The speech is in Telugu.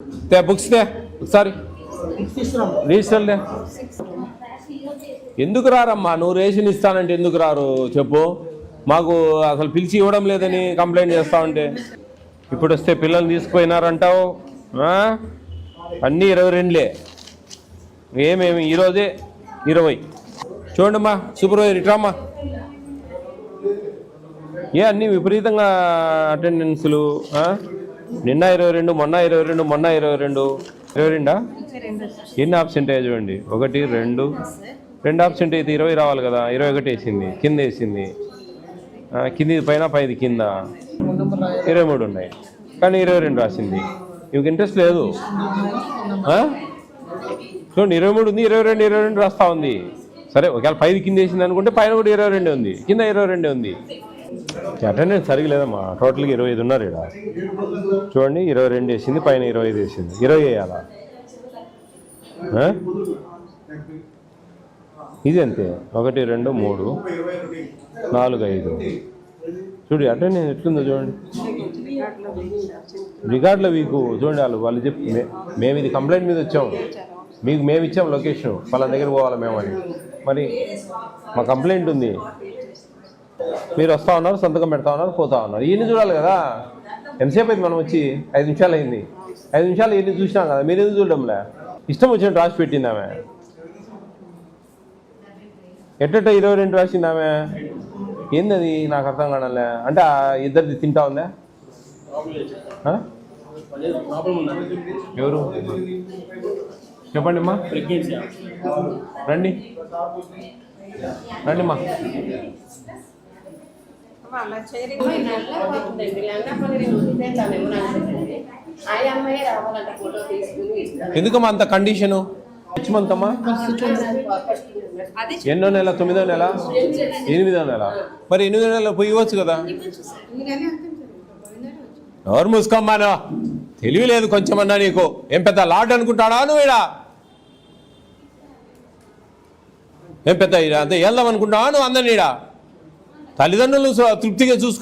బుక్స్ దే ఒకసారి రిజిస్టర్లే. ఎందుకు రారమ్మా? నువ్వు రేషన్ ఇస్తానంటే ఎందుకు రారు చెప్పు? మాకు అసలు పిలిచి ఇవ్వడం లేదని కంప్లైంట్ చేస్తా ఉంటే ఇప్పుడు వస్తే పిల్లల్ని తీసుకుపోయినారంటావు. అన్నీ 22లే. ఏమేమి ఈరోజే 20. చూడమ్మా సూపర్వైజర్ ఇట్రామ్మా. అన్నీ విపరీతంగా అటెండెన్సులు. నిన్న 22, మొన్న 22, మొన్న 22. 22 ఎన్ని ఆబ్సెంట్ చూడండి. 1, 2 ఆబ్సెంట్ అయితే 20 రావాలి కదా. 21 వేసింది, కింద వేసింది. కింది పైన పైది కింద 23 ఉన్నాయి కానీ 22 రాసింది. ఇవి ఇంట్రెస్ట్ లేదు. చూడండి 23 ఉంది, 22 రాస్తా ఉంది. సరే ఒకవేళ పైది కింద వేసింది అనుకుంటే పైన కూడా 22 ఉంది, కింద 22 ఉంది. అటెండెన్స్ సరిగా లేదమ్మా. టోటల్గా 25 ఉన్నారు ఇక్కడ. చూడండి 22 వేసింది, పైన 25 వేసింది. 20 వేయాలా? ఇది అంతే. 1, 2, 3, 4, 5. చూడు అటెండెన్స్ ఎట్లుందో చూడండి. రికార్డులో మీకు చూడండి. వాళ్ళు చెప్పి మేము ఇది కంప్లైంట్ మీద వచ్చాము, మీకు మేము ఇచ్చాం లొకేషన్, వాళ్ళ దగ్గర పోవాలి మేము అని. మరి మా కంప్లైంట్ ఉంది, మీరు వస్తూ ఉన్నారు, సంతకం పెడతా ఉన్నారు, పోతా ఉన్నారు. ఇవన్నీ చూడాలి కదా. ఎంతసేపు అయింది మనం వచ్చి? 5 నిమిషాలు అయింది. 5 నిమిషాలు ఇవన్నీ చూసినాం కదా. మీరు ఎందుకు చూడడంలే? ఇష్టం వచ్చినట్టు రాసి పెట్టింది ఆమె. ఎట్ట 22 రాసింది ఆమె. ఏంది నాకు అర్థం కానలే. అంటే ఇద్దరిది తింటా ఉందా? ఎవరు చెప్పండి అమ్మా. రండి రండి అమ్మా. ఎందుకమ్మా అంత కండిషను? 6 మంత్ అమ్మా. ఎన్నో నెల? 9వ నెల, 8వ నెల. మరి 8వ నెల పోయి ఇవ్వచ్చు కదా. ఎవరు మూసుకోమ్మాను? తెలివి లేదు కొంచెమన్నా నీకు. ఏం పెద్ద లాడ్ అనుకుంటాడా నువ్వు? ఈడ ఏం పెద్ద అంతే వెళ్దాం అనుకుంటావా నువ్వు? అందరినీ ఈడ తల్లిదండ్రులు తృప్తిగా చూసుకుని